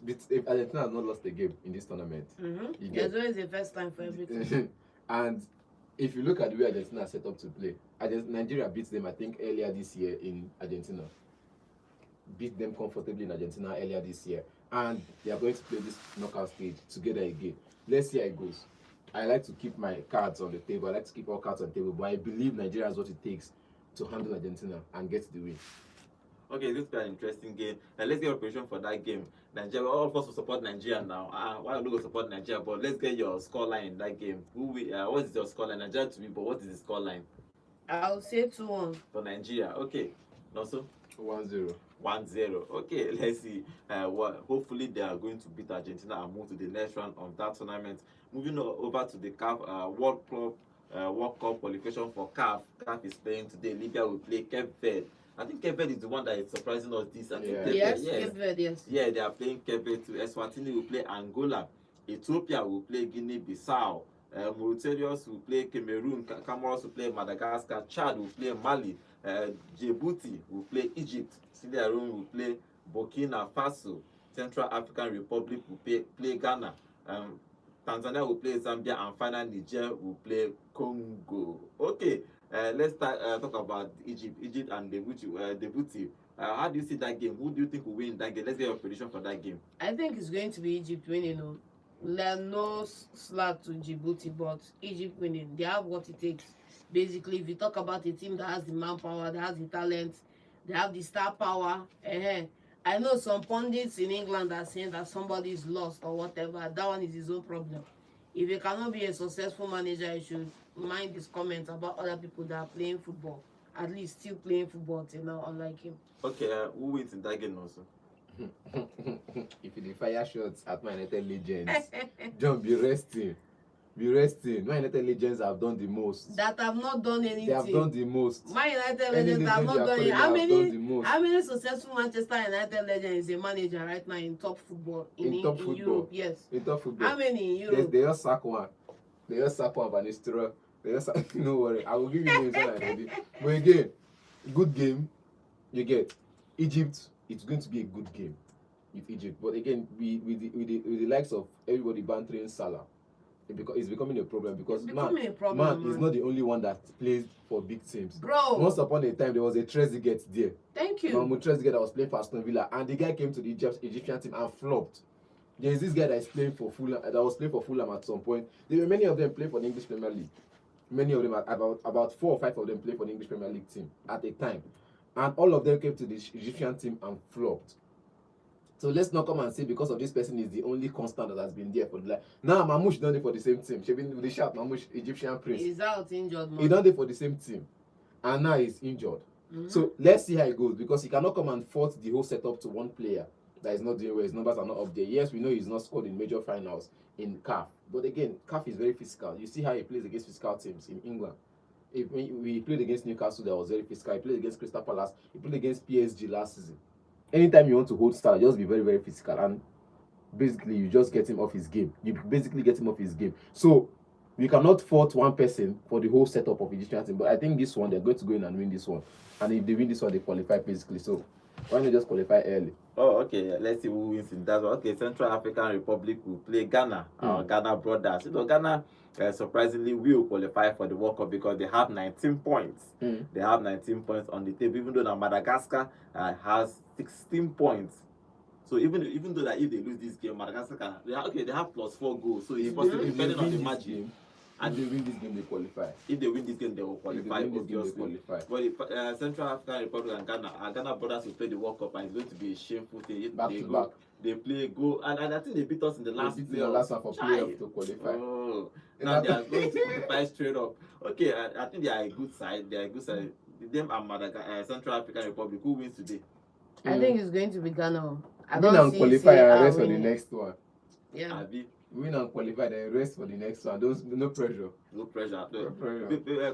if Argentina has not lost a game in this tournament, There's always the first time for everything. and if you look at the way Argentina are set up to play, Nigeria beat them, I think, earlier this year in Argentina. Beat them comfortably in Argentina earlier this year, and they are going to play this knockout stage together again. Let's see how it goes. I like to keep my cards on the table. I like to keep all cards on the table, but I believe Nigeria has what it takes to handle Argentina and get the win. Okay, this will be an interesting game. Let's get your prediction for that game. Nigeria, all of us will support Nigeria now. Why are we going to support Nigeria? But let's get your scoreline in that game. What is your scoreline? Nigeria to me, but what is the scoreline? I'll say 2-1 for Nigeria. Okay, also 1-0. 1-0. Okay, let's see. Hopefully they are going to beat Argentina and move to the next round of that tournament. Moving over to the World Cup qualification for CAF. CAF is playing today. Libya will play Cape Verde. I think Cape Verde is the one that is surprising us this. I think yes. Cape Verde, yes. Yeah, they are playing Cape Verde too. Eswatini will play Angola. Ethiopia will play Guinea-Bissau. Mauritius will play Cameroon. Comoros will play Madagascar. Chad will play Mali. Djibouti will play Egypt. Sierra Leone will play Burkina Faso. Central African Republic will play Ghana. Tanzania will play Zambia, and finally Niger will play Congo. Okay, let's talk about Egypt and Djibouti. How do you see that game? Who do you think will win that game? Let's get your prediction for that game. I think it's going to be Egypt winning. No slack to Djibouti, but Egypt winning. They have what it takes. Basically, if you talk about a team that has the manpower, that has the talent, they have the star power. I know some pundits in England are saying that somebody is lost or whatever. That one is his own problem. If he cannot be a successful manager, he should mind his comments about other people that are playing football. At least still playing football till now, unlike him. Okay, who wins in that game also? If you fire shots at my United legends, John, be resting. Be resting. My United legends have done the most. That have not done anything. They have done the most. My United legends have not done anything. How many successful Manchester United legends is a manager right now in top football? In Europe, yes. In top football. How many in Europe? They just sack one. They just sack one Van Nistelrooy. No worry. I will give you names when I'm ready. But again, good game. You get Egypt. It's going to be a good game with Egypt. But again, with the likes of everybody bantering Salah, it's becoming a problem because man is not the only one that plays for big teams. Bro, once upon a time there was a Trezeguet there. Thank you. Mahmoud Trezeguet that was playing for Aston Villa, and the guy came to the Egyptian team and flopped. There is this guy that is playing for Fulham, that was playing for Fulham at some point. There were many of them playing for the English Premier League. Many of them, about 4 or 5 of them played for the English Premier League team at a time, and all of them came to the Egyptian team and flopped. So let's not come and say because of this person is the only constant that has been there for the life. Now Mamouche done it for the same team. She been with the shout Mamouche, Egyptian prince. He's out injured. He done it for the same team, and now he's injured. So let's see how it goes because he cannot come and fault the whole setup to one player that is not doing well. His numbers are not up there. Yes, we know he's not scored in major finals in CAF, but again, CAF is very physical. You see how he plays against physical teams in England. We played against Newcastle, that was very physical. He played against Crystal Palace. He played against PSG last season. Anytime you want to hold Salah, just be very, very physical, and basically you just get him off his game. You basically get him off his game. So you cannot fault one person for the whole setup of Egyptian team. But I think this one, they're going to go in and win this one. And if they win this one, they qualify basically. So why not just qualify early? Oh, okay. Let's see who wins in that one. Okay, Central African Republic will play Ghana. Our Ghana brothers. Ghana surprisingly will qualify for the World Cup because they have 19 points. They have 19 points on the table, even though Madagascar has 16 points. So even though that if they lose this game, Madagascar they have +4 goals. So it's possible depending on the margin. And if they win this game, they qualify. If they win this game, they will qualify. But if Central African Republic and Ghana brothers will play the World Cup, and it's going to be a shameful thing. If back they to go, back. They play go, and I think they beat us in the last. They beat the last one for playoff to qualify. Oh, now they are going to qualify straight up. Okay, I think they are a good side. They are a good side. Them and Madagascar, Central African Republic. Who wins today? I think it's going to be Ghana. I don't and qualify and rest for the next one. Yeah. Win and qualify, then rest for the next one. No pressure. No pressure.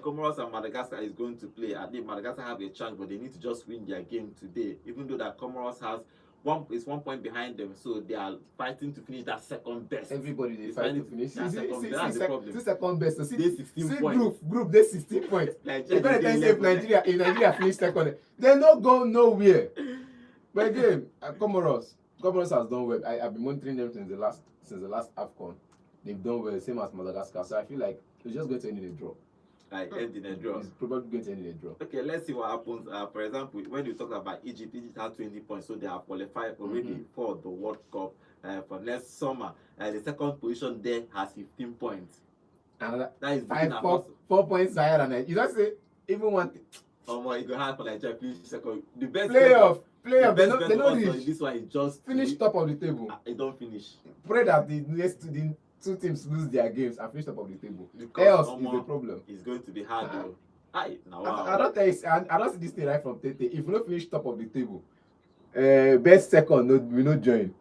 Comoros and Madagascar is going to play. I think Madagascar have a chance, but they need to just win their game today. Even though that Comoros has 1 point behind them, so they are fighting to finish that second best. Everybody is fighting to finish. That's the problem. Second best. So they 16 points. Group, they 16 points. If Nigeria finish second, they don't go nowhere. But again, Comoros, Comoros has done well. I've been monitoring them since the last AFCON. They've done well, same as Madagascar. So I feel like it's just going to end in a draw. Like end in a draw. It's probably going to end in a draw. Okay, let's see what happens. For example, when you talk about Egypt has 20 points, so they have qualified already for the World Cup for next summer. The second position there has 15 points. And that is 4 points higher than it. You don't say even one. You go hard for Nigeria finish second. The best playoff. They best don't reach. This one is just finish top of the table. It don't finish. Pray that the two teams lose their games and finish top of the table. Because else is the problem. It's going to be hard though. I don't tell you, I don't see this thing right from Tete. If you don't finish top of the table, best second we no join.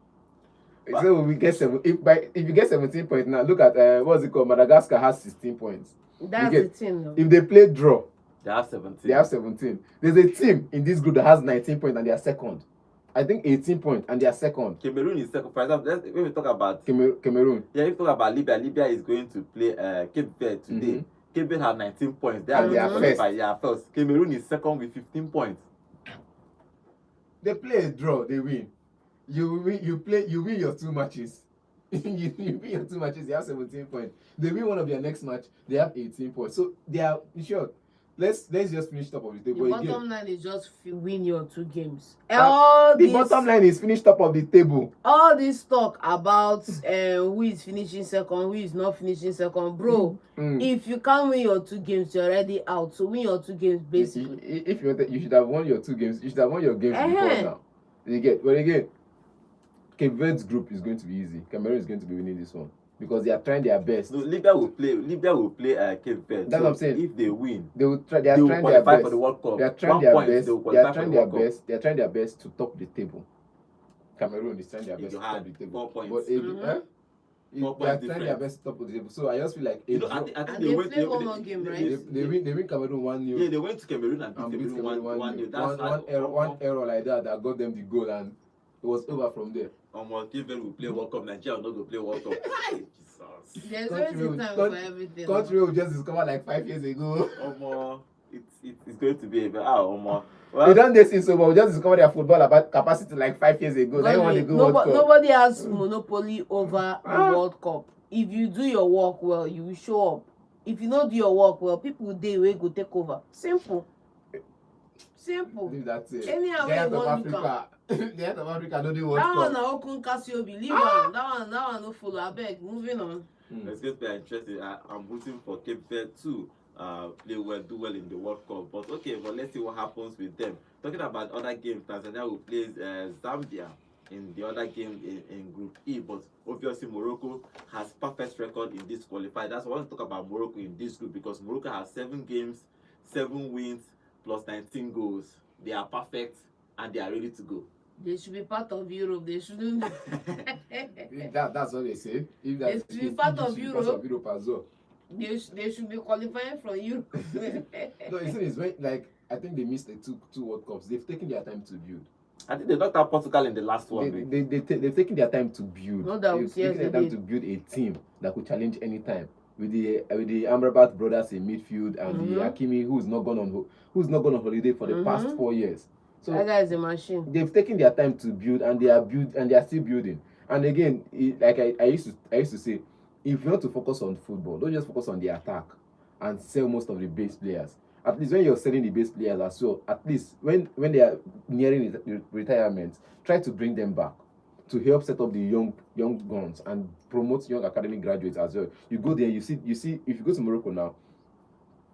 So we get if you get 17 points now, look at what's it called? Madagascar has 16 points. That's the team though. If they play draw, they have 17. They have 17. There's a team in this group that has 19 points and they are second. I think 18 points and they are second. Cameroon is second. For example, when we talk about Cameroon. Yeah, if we talk about Libya is going to play Cape Verde today. Cape Verde have 19 points. They are first. They are first. Cameroon is second with 15 points. They play a draw, they win. You win your 2 matches. you win your 2 matches, they have 17 points. They win one of their next match, they have 18 points. So they are in short. Let's just finish top of the table. The bottom line is just win your 2 games. The bottom line is finish top of the table. All this talk about who is finishing second, who is not finishing second, bro. If you can't win your 2 games, you're already out. So win your 2 games basically. If you should have won your 2 games, you should have won your games before now. But again, Cape Verde's group is going to be easy. Cameroon is going to be winning this one because they are trying their best. No, Libya will play Cape Verde. That's what I'm saying. If they win, they will trying their best for the World Cup. They are trying their best to top the table. Cameroon is trying their best to top the table. 4 points. But they are trying their best to top the table. So I just feel like I think they played one more game, right? They win Cameroon 1-0. Yeah, they went to Cameroon and beat Cameroon 1-0. One error like that got them the goal and it was over from there. Cape Verde will play World Cup. Nigeria will not go play World Cup. Jesus. There's always time for everything. Country will just discovered like 5 years ago. It's going to be well, they don't this so but we just discovered their football about capacity like 5 years ago. Nobody has monopoly over the World Cup. If you do your work well, you will show up. If you don't do your work well, people will go take over. Simple. That's it. Anyhow, Giant of Africa. Giant of Africa don't do World Cup. That one na Okun Cassiobi. Leave on. That one no follow. Abeg, moving on. It's going to be interesting. I'm rooting for Cape Verde to do well in the World Cup. But let's see what happens with them. Talking about other games, Tanzania will play Zambia in the other game in Group E. But obviously, Morocco has perfect record in this qualifier. That's why I want to talk about Morocco in this group because Morocco has 7 games, 7 wins, plus 19 goals. They are perfect and they are ready to go. They should be part of Europe. They shouldn't. That's what they say. If they should be part of Europe. As well. They should be qualifying from Europe. No, it's when I think they missed the two World Cups. They've taken their time to build. I think they knocked out Portugal in the last one. They've taken their time to build. No doubt, they've taken their time to build a team that could challenge anytime. With the Amrabat brothers in midfield and the Hakimi who's not gone on holiday for the past 4 years. So that guy is a machine. They've taken their time to build and they are still building. And again, I used to say, if you want to focus on football, don't just focus on the attack and sell most of the base players. At least when you're selling the base players as well, at least when they are nearing retirement, try to bring them back to help set up the young guns and promote young academy graduates as well. You go there, you see if you go to Morocco now,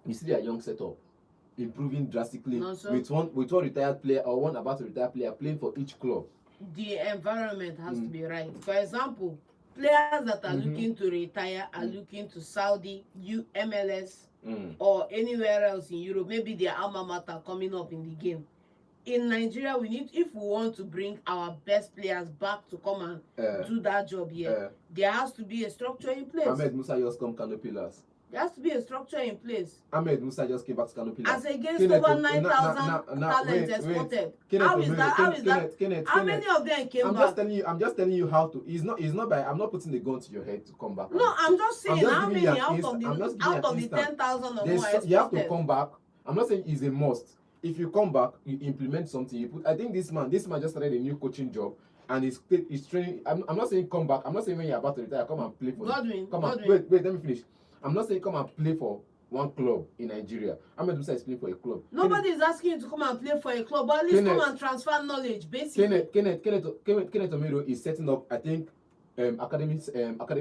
you see their young setup improving drastically with one retired player or one about to retire player playing for each club. The environment has to be right. For example, players that are looking to retire are looking to Saudi, MLS, or anywhere else in Europe. Maybe their alma mater coming up in the game. In Nigeria, if we want to bring our best players back to come and do that job here, there has to be a structure in place. Ahmed Musa just come Kano Pillars. There has to be a structure in place. Ahmed Musa just came back to Kano Pillars. As against over 9,000 talents exported. How is that? How many of them came back? I'm just telling you how to. It's not by. I'm not putting the gun to your head to come back. No, I'm just saying how many out of the 10,000 or more exported. You have to come back. I'm not saying it's a must. If you come back, you implement something. I think this man just started a new coaching job. and he's training. I'm not saying come back. I'm not saying when you're about to retire, come and play for. Godwin. Wait, let me finish. I'm not saying come and play for one club in Nigeria. I'm not saying playing for a club. Nobody is asking you to come and play for a club, but at least come and transfer knowledge, basically. Kenneth Omiro is setting up, I think, academy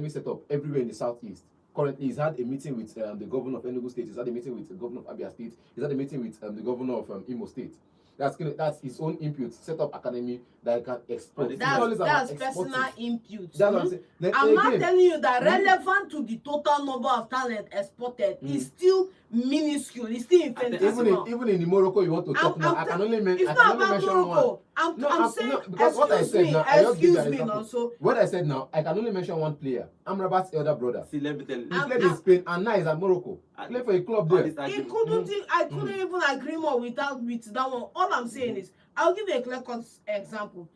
setup everywhere in the southeast. Currently, he's had a meeting with the governor of Enugu State. He's had a meeting with the governor of Abia State. He's had a meeting with the governor of Imo State. That's his own input. Set up academy that can export. That's personal input. That's what I'm saying. I'm not telling you that relevant to the total number of talent exported is still minuscule. It's still infinitesimal. Even in Morocco, you want to talk now. I can only mention one. I'm saying, because what I said now, excuse me now. So what I said now, I can only mention one player. Amrabat's elder brother. See, let me tell you. He played in Spain and now he's at Morocco. Play for a club there. I couldn't even agree more with that one. All I'm saying is, I'll give you a clear-cut example.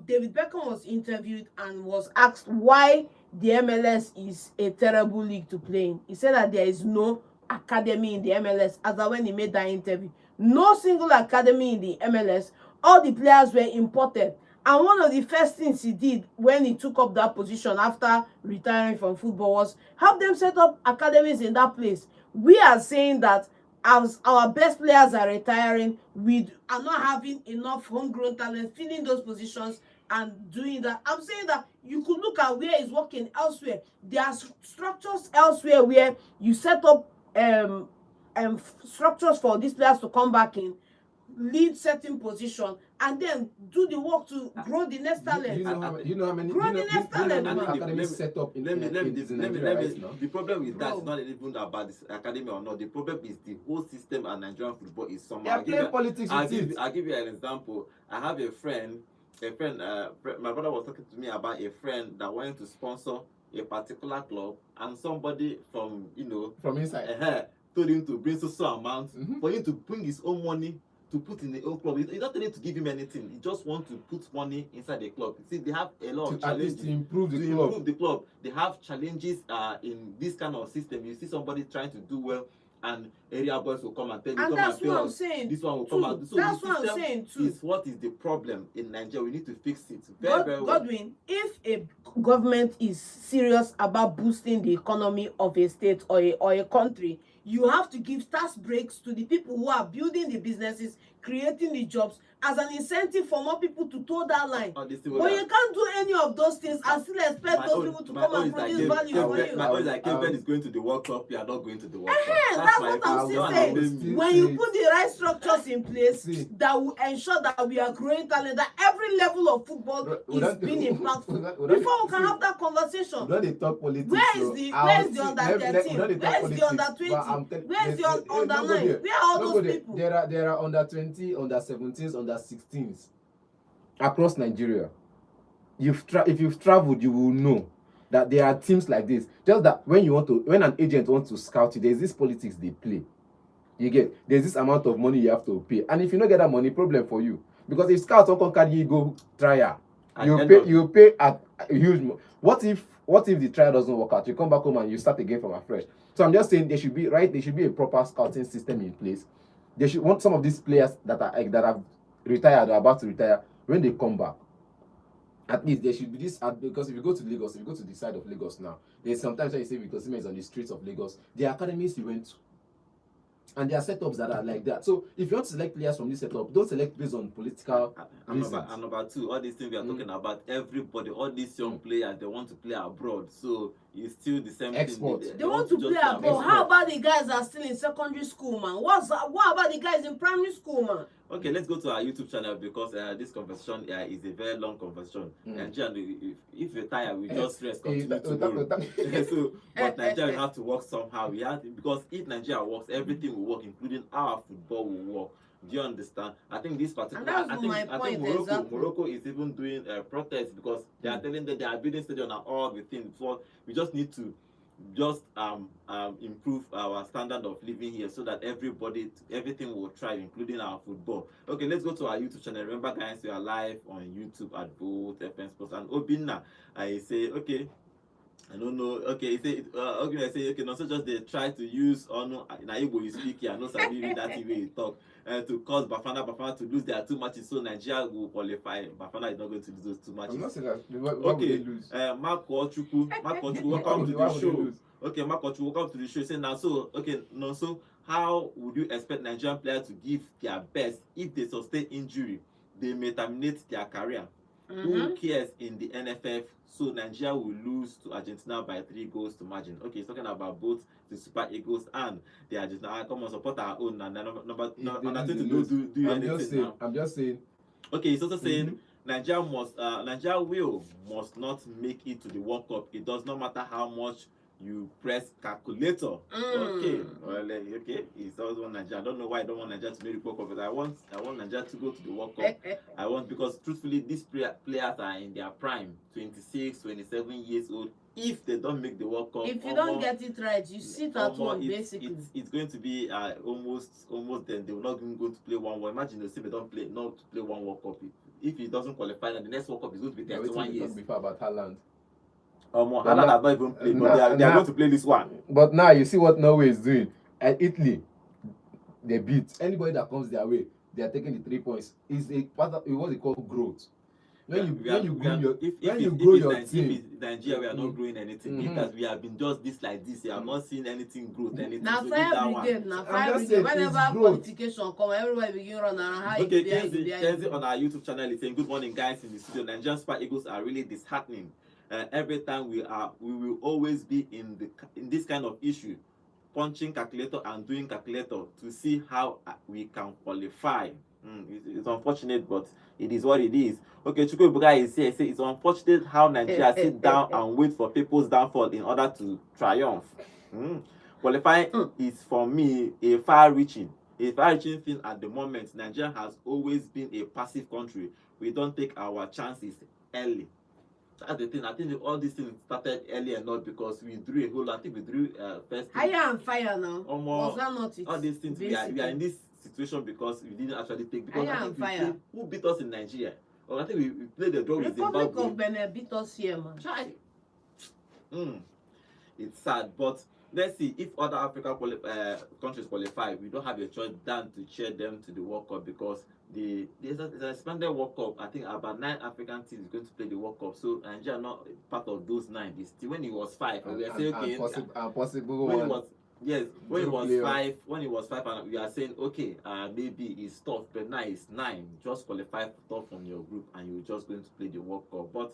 David Beckham was interviewed and was asked why the MLS is a terrible league to play in. He said that there is no academy in the MLS as of when he made that interview. No single academy in the MLS. All the players were imported. And one of the first things he did when he took up that position after retiring from football was help them set up academies in that place. We are saying that as our best players are retiring, we are not having enough homegrown talent filling those positions and doing that. I'm saying that you could look at where he's working elsewhere. There are structures elsewhere where you set up structures for these players to come back in, lead certain position, and then do the work to grow the next talent. You know how many academies set up in Nigeria right now? The problem with that is not even about this academy or not. The problem is the whole system and Nigerian football is somehow. I'll give you an example. I have a friend, my brother was talking to me about a friend that wanted to sponsor a particular club, and somebody from inside told him to bring so amount for him to bring his own money to put in the old club. You don't need to give him anything. You just want to put money inside the club. See, they have a lot of challenges to improve the club. They have challenges in this kind of system. You see somebody trying to do well, and area boys will come and tell you, and that's what I'm saying. This one will come out. So that's what I'm saying too. Is what is the problem in Nigeria? We need to fix it very well. Godwin, if a government is serious about boosting the economy of a state or a country, you have to give tax breaks to the people who are building the businesses, creating the jobs, as an incentive for more people to toe that line. But you can't do any of those things and still expect those people to come and produce value for you. My own is like Kevin is going to the World Cup, you are not going to the World Cup. That's what I'm saying. When you put the right structures in place that will ensure that we are growing talent, that every level of football is being impactful, before we can have that conversation. Where is the under 13? Where is the under 20? Where is the under 9? Where are all those people? There are under 20, under 17s, under 16s across Nigeria. If you've traveled, you will know that there are teams like this. Just that when an agent wants to scout you, there's this politics they play. There's this amount of money you have to pay, and if you don't get that money, problem for you. Because if scouts don't carry you go trial, you pay at a huge. What if the trial doesn't work out? You come back home and you start again from afresh. So I'm just saying there should be a proper scouting system in place. They should want some of these players that have retired or about to retire, when they come back, at least there should be this. Because if you go to Lagos, if you go to the side of Lagos now, there's sometimes when you say Victor Osimhen is on the streets of Lagos, the academies he went to, and there are setups that are like that. So if you want to select players from this setup, don't select based on political reasons. And number two, all these things we are talking about, everybody, all these young players, they want to play abroad. So it's still the same export. thing. They want to play abroad. How about the guys that are still in secondary school, man? What about the guys in primary school, man? Okay, let's go to our YouTube channel because this conversation is a very long conversation. Nigeria, if you're tired, we just rest, continue to go. But Nigeria, we have to work somehow. Because if Nigeria works, everything will work, including our football will work. Do you understand? I think this particular, I think Morocco is even doing protests because they are telling that they are building stadium and all the things. So we just need to improve our standard of living here so that everything will thrive, including our football. Okay, let's go to our YouTube channel. Remember, guys, we are live on YouTube at both FM Sports and Obinna. I say, okay, I don't know. Okay, he say okay, I say okay. No, so just they try to use on na Igbo you speak here. No sabi read that way you talk. To cause Bafana to lose their 2 matches, so Nigeria will qualify. Bafana is not going to lose those 2 matches. I'm not saying that. Why would they Okay, lose? Mark Ochukwu, welcome to Why the would they show. lose? Okay, Mark Ochukwu, welcome to the show. Say now, so okay, no, so how would you expect Nigerian players to give their best if they sustain injury? They may terminate their career. Who cares in the NFF? So Nigeria will lose to Argentina by 3 goals to margin. Okay, he's talking about both the Super Eagles and the Argentina. Come on, support our own. And nothing to do anything now. I'm just saying. Okay, he's also saying Nigeria must not make it to the World Cup. It does not matter how much you press calculator. Okay, well, okay, it's also want Nigeria. I don't know why I don't want Nigeria to make the World Cup, but I want Nigeria to go to the World Cup. I want, because truthfully, these players are in their prime, 26, 27 years old. If they don't make the World Cup, if you don't get it right, you sit at home. Basically, it's going to be almost then they will not even go to play one. Imagine they say they don't play 1 World Cup. If he doesn't qualify, then the next World Cup is going to be 31 years. Before about Haaland. Haaland has not even played, but they are going to play this one. But now you see what Norway is doing. And Italy, they beat anybody that comes their way. They are taking the 3 points. It's a part of what they call growth. When you grow your team. If it's Nigeria, we are not growing anything. Because we have been just this like this, you have not seen anything growth, anything. Now fire brigade, whenever qualification come, everybody begin run around. Okay, Kenzie on our YouTube channel is saying, good morning guys in the studio. Nigerian Super Eagles are really disheartening. Every time we will always be in this kind of issue, punching calculator and doing calculator to see how we can qualify. It's unfortunate, but it is what it is. Okay, Chukwu Ibuka is here. Say it's unfortunate how Nigeria sit down and wait for people's downfall in order to triumph. Qualifying is for me a far-reaching thing at the moment. Nigeria has always been a passive country. We don't take our chances early. That's the thing. I think all these things started early and not because we drew a whole. I think we drew first. Higher and fire now. Was that not it? All these things we are in this situation because we didn't actually take. Because I think who beat us in Nigeria? Or I think we played the draw with Zimbabwe. Republic of Benin beat us here, man. Try. It's sad, but let's see if other African countries qualify. We don't have a choice than to cheer them to the World Cup because there's an expanded World Cup. I think about 9 African teams is going to play the World Cup. So Nigeria not part of those 9. It's still, when it was 5, we are saying okay. Possible when one. it was when it was 5, and we are saying okay, maybe it's tough, but now it's 9. Just qualify top from your group, and you're just going to play the World Cup. But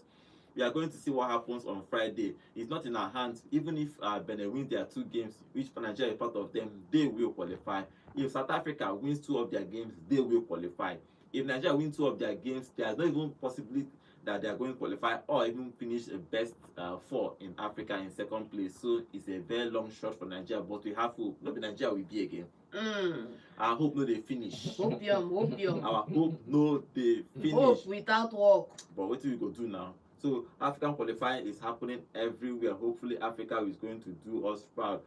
we are going to see what happens on Friday. It's not in our hands. Even if Benin wins their 2 games, which Nigeria is part of them, they will qualify. If South Africa wins 2 of their games, they will qualify. If Nigeria wins 2 of their games, there is not even possibility that they are going to qualify or even finish the best 4 in Africa in 2nd place. So it's a very long shot for Nigeria, but we have hope. Not Nigeria will be again. Our hope no they finish. Opium. Our hope no they finish. Hope without work. But what do we go do now? So African qualifying is happening everywhere. Hopefully Africa is going to do us proud.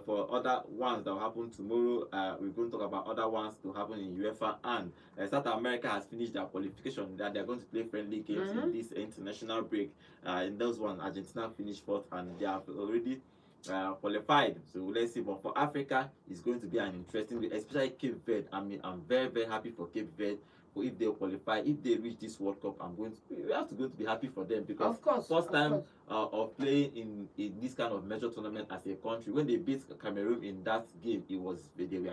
For other ones that will happen tomorrow, we're going to talk about other ones to happen in UEFA, and South America has finished their qualification. That they're going to play friendly games in this international break. In those ones, Argentina finished 4th and they have already qualified. So let's see. But for Africa, it's going to be an interesting week, especially Cape Verde. I mean, I'm very, very happy for Cape Verde. If they qualify, if they reach this World Cup, we have to be happy for them because first time of playing in this kind of major tournament as a country. When they beat Cameroon in that game, they were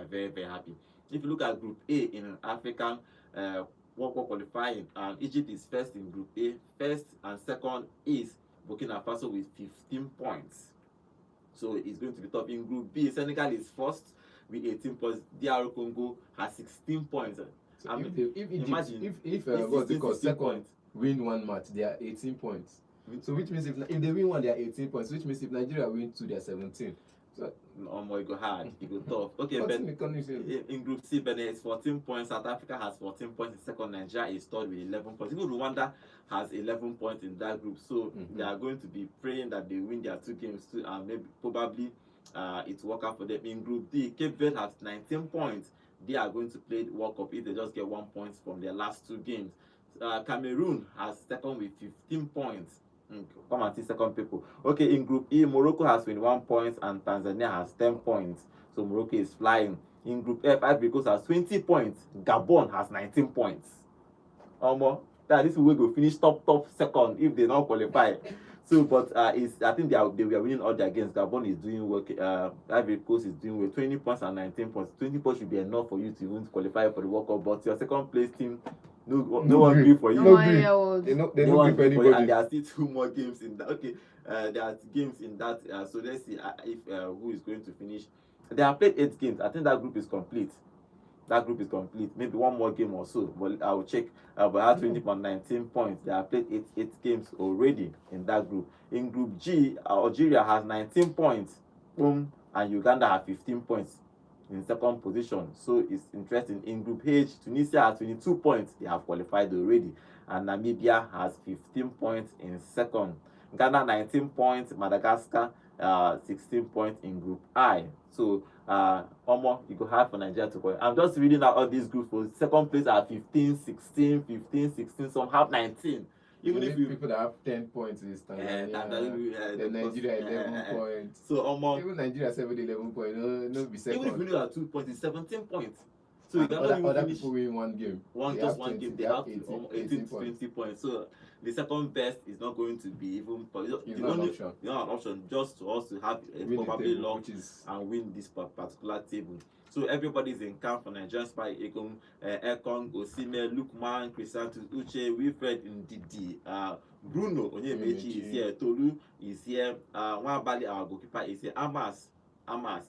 very, very happy. If you look at Group A in African World Cup qualifying, Egypt is first in Group A. First and second is Burkina Faso with 15 points. So it's going to be tough. In Group B, Senegal is first with 18 points. DR Congo has 16 points. So if second win 1 match, they are 18 points. So which means if they win 1, they are 18 points. Which means if Nigeria win 2, they are 17. So it go hard, it go tough. Okay, but in Group C, Benin is 14 points. South Africa has 14 points in second. Nigeria is third with 11 points. Even Rwanda has 11 points in that group. So they are going to be praying that they win their 2 games too, and maybe probably it will work out for them. In Group D, Cape Verde has 19 points. They are going to play the World Cup if they just get 1 point from their last 2 games. Cameroon has second with 15 points. Come and see second people. Okay, in Group E, Morocco has 21 points and Tanzania has 10 points. So Morocco is flying. In Group F, Ivory Coast has 20 points. Gabon has 19 points. That this will go finish top second if they don't qualify. So, but I think they were winning all their games. Gabon is doing work. Ivory Coast is doing well. 20 points and 19 points. 20 points should be enough for you to even qualify for the World Cup. But your second place team, no one agree for you. No one agree. year old. They No don't one agree for agree for you, and anybody. there are still 2 more games in that. Okay, there are games in that. So let's see if who is going to finish. They have played 8 games. I think that group is complete. Maybe one more game or so, but I will check. But I have 19 points. They have played 8 games already in that group. In Group G, Algeria has 19 points. Boom, and Uganda have 15 points in second position. So it's interesting. In Group H, Tunisia has 22 points. They have qualified already. And Namibia has 15 points in second. Ghana 19 points. Madagascar 16 points in Group I. So you go hard for Nigeria to qualify. I'm just reading out all these groups. For second place are 15, 16, some have 19. Even if people that have 10 points is Tanzania, then Nigeria 11 points. So even Nigeria 11 points, no be second. Even if you look at 2 points, it's 17 points. So you other even finish people win one game. One game. They have 18 to 20 points. So the second best is not going to be even. It's not an option. Just to also have a probably long and win this particular table. So everybody's in camp for Nigerian Spy Ekong, Ekong, Osime, Lukman, Crisanto, Uche, Wilfred, Ndidi, Bruno Onyemechi is here, Tolu is here, Nwabali, our goalkeeper, is here, Amas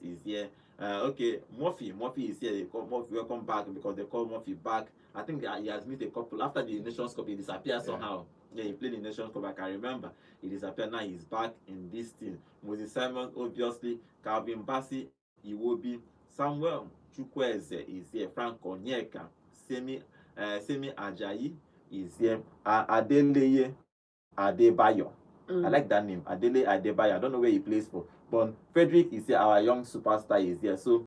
is here. Okay, Murphy is here. They call Murphy welcome back because they call Murphy back. I think he has missed a couple after the Nations Cup. He disappeared somehow. Yeah, he played in Nations Cup. I can remember. He disappeared. Now he's back in this team. Moses Simon, obviously. Calvin Bassi, Iwobi, Samuel Chukwueze is here. Frank Onyeka, Semi Ajayi is here. Adeleye Adebayo. I like that name. Adele Adebayo. I don't know where he plays for. But Frederick is here. Our young superstar is here. So